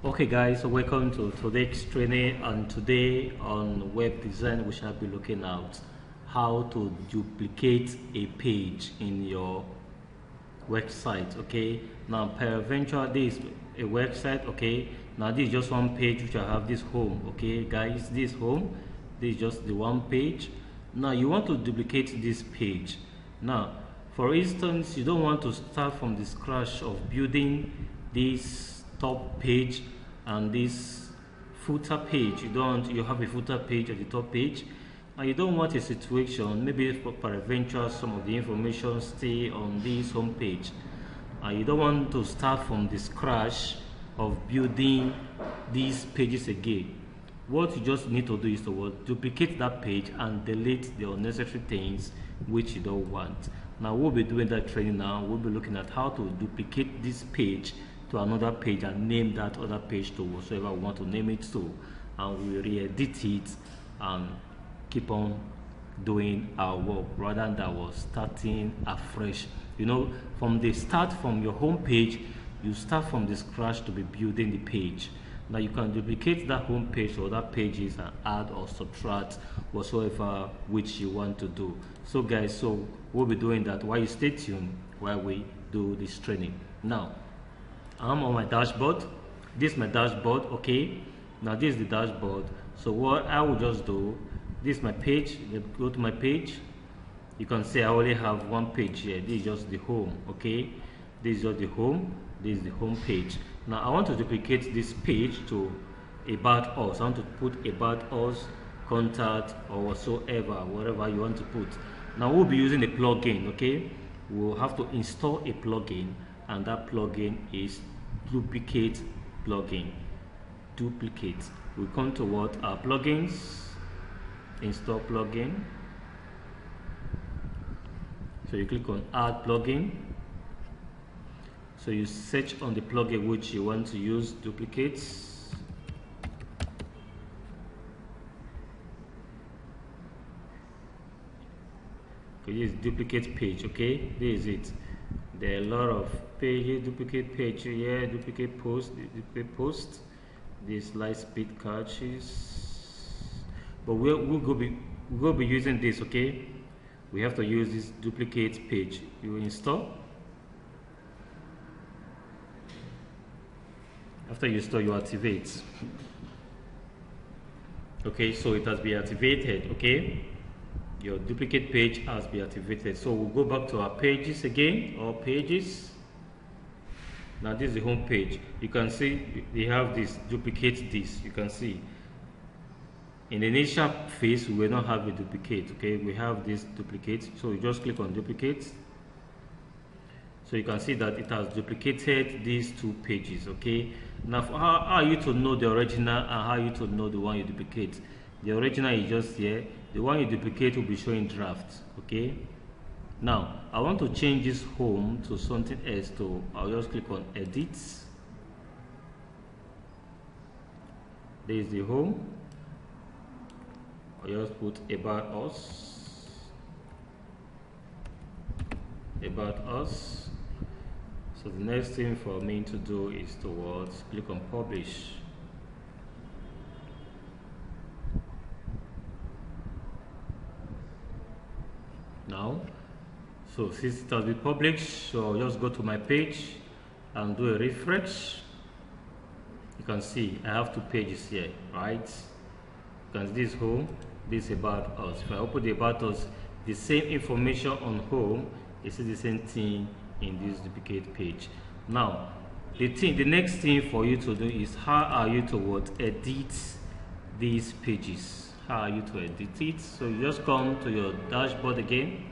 Okay guys, so welcome to today's training, and today on web design we shall be looking at how to duplicate a page in your website. Okay, now peradventure this is a website. Okay, now this is just one page which I have this home. Okay guys, this home, this is just the one page. Now you want to duplicate this page. Now for instance, you don't want to start from the scratch of building this top page and this footer page. You have a footer page at the top page, and you don't want a situation maybe for peradventure some of the information stay on this home page, and you don't want to start from the scratch of building these pages again. What you just need to do is to duplicate that page and delete the unnecessary things which you don't want. Now we'll be doing that training. Now we'll be looking at how to duplicate this page to another page and name that other page to whatsoever we want to name it to, and we re-edit it and keep on doing our work rather than starting afresh. You know, from the start, from your home page, you start from the scratch to be building the page. Now you can duplicate that home page or other pages and add or subtract whatsoever which you want to do. So guys, so we'll be doing that while you stay tuned while we do this training. Now I'm on my dashboard. This is my dashboard. Okay, now this is the dashboard. So what I will just do, this is my page. Go to my page. You can see I only have one page here. This is just the home. Okay, this is just the home. This is the home page. Now I want to duplicate this page to about us. I want to put about us, contact, or whatsoever, whatever you want to put. Now we'll be using a plugin. Okay, we'll have to install a plugin, and that plugin is duplicate plugin. Duplicate. We come to what? Our plugins, install plugin. So you click on add plugin. So you search on the plugin which you want to use, duplicates. Okay, this is duplicate page. Okay, this is it. There are a lot of pages, duplicate page here, duplicate post, duplicate post. This light speed caches, but we'll go be using this. Okay, we have to use this duplicate page. You install. After you install, you activate. Okay, so it has been activated. Okay, your duplicate page has been activated. So we'll go back to our pages again, or pages. Now this is the home page. You can see they have this, duplicate this. You can see in the initial phase we will not have a duplicate. Okay, we have this duplicate, so you just click on duplicate. So you can see that it has duplicated these two pages. Okay, now how are you to know the original and how are you to know the one you duplicate? The original is just here. The one you duplicate will be showing draft. Okay, now I want to change this home to something else. So I'll just click on edit. There is the home. I'll just put about us. About us. So the next thing for me to do is to click on publish. Now, so since it has been published, so I'll just go to my page and do a refresh. You can see I have two pages here, right? You can see this home, this about us. If I open the about us, the same information on home, it's the same thing in this duplicate page. Now the next thing for you to do is how are you to edit these pages. How are you to edit it? So you just come to your dashboard again.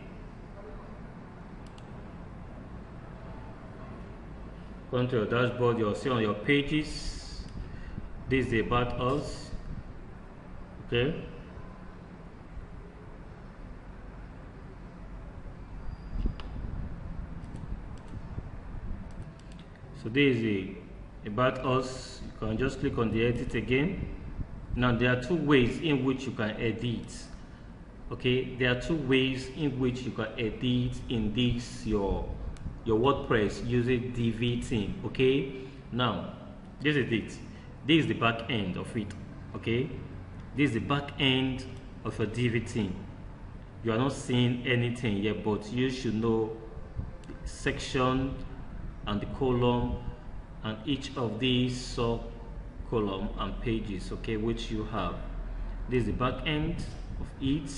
Come to your dashboard, you'll see on your pages, this is about us. Okay, so this is the about us. You can just click on the edit again. Now there are two ways in which you can edit. Okay, there are two ways in which you can edit in this your WordPress using Divi theme. Okay, now this is it. This is the back end of it. Okay, this is the back end of a Divi theme. You are not seeing anything yet, but you should know the section and the column and each of these sub column and pages, okay, which you have. This is the back end of it.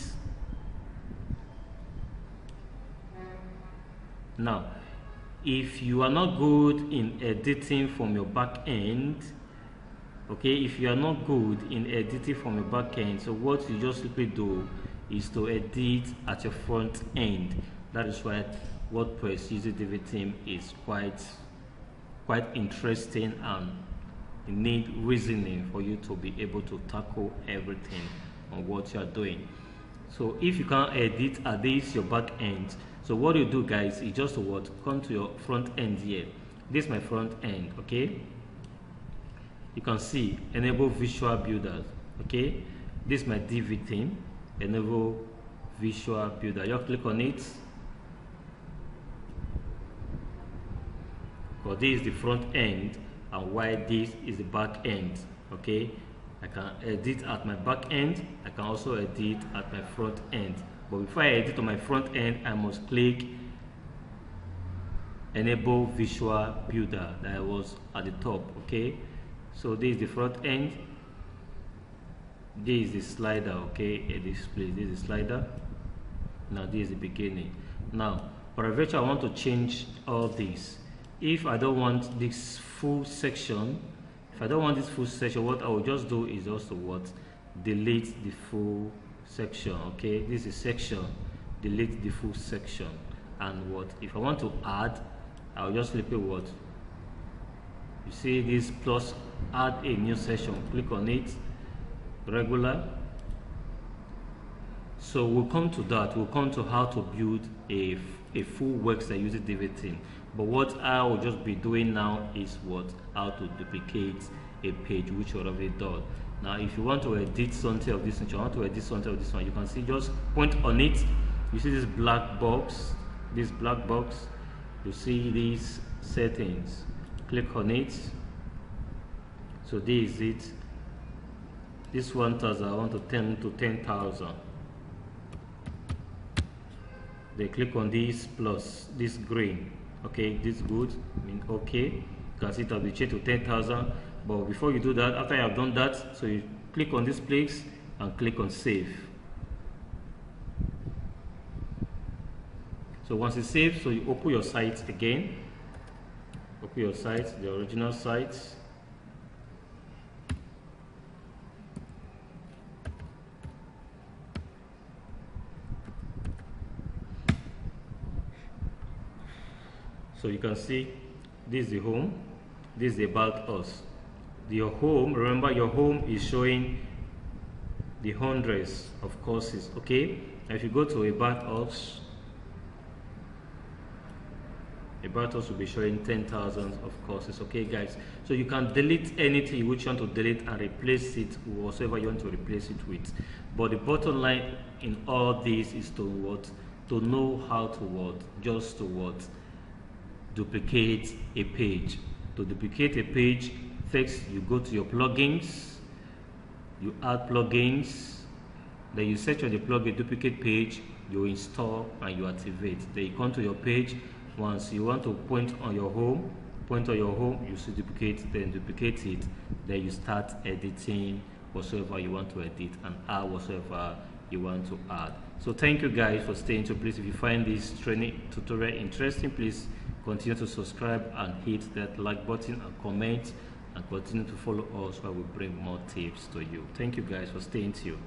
Now, if you are not good in editing from your back end, okay, if you are not good in editing from your back end, so what you just simply do is to edit at your front end. That is why WordPress using Divi theme is quite interesting, and you need reasoning for you to be able to tackle everything on what you are doing. So if you can't edit at this your back end, so what you do, guys, is just what come to your front end here. This is my front end, okay. You can see enable visual builders, okay. This is my Divi theme, enable visual builder. You click on it. Because this is the front end and why this is the back end, okay. I can edit at my back end, I can also edit at my front end, but before I edit on my front end I must click enable visual builder that was at the top, okay. So this is the front end, this is the slider, okay. This is the slider. Now this is the beginning. Now peradventure I want to change all this. If I don't want this full section, what I will just do is also what delete the full section, okay. This is section, delete the full section. And what if I want to add, I'll just click what you see this plus add a new section, click on it, regular. So we'll come to that, we'll come to how to build a full website using Divi theme. But what I will just be doing now is how to duplicate a page, which you already done. Now if you want to edit something of this nature, you can see, just point on it, you see this black box, you see these settings, click on it. So this is it. This 1,000 I want to turn to 10,000. They click on this plus this green, okay, this good, I mean okay. You can see it will be changed to 10,000. But before you do that, after you have done that, so you click on this place and click on save. So once it's saved, so you open your site again, open your site, the original site. So you can see this is the home, this is the about us. Your home, remember your home is showing the hundreds of courses, okay. If you go to about us will be showing 10,000 of courses, okay guys. So you can delete anything which you want to delete and replace it with whatever you want to replace it with. But the bottom line in all this is to know how to duplicate a page. To duplicate a page, first you go to your plugins, you add plugins, then you search on the plugin duplicate page, you install and you activate. Then you come to your page. Once you want to point on your home, you see duplicate, then duplicate it, then you start editing whatsoever you want to edit and add whatsoever you want to add. So thank you guys for staying tuned. Please, if you find this training tutorial interesting, please continue to subscribe and hit that like button and comment, and continue to follow us while we bring more tips to you. Thank you guys for staying tuned.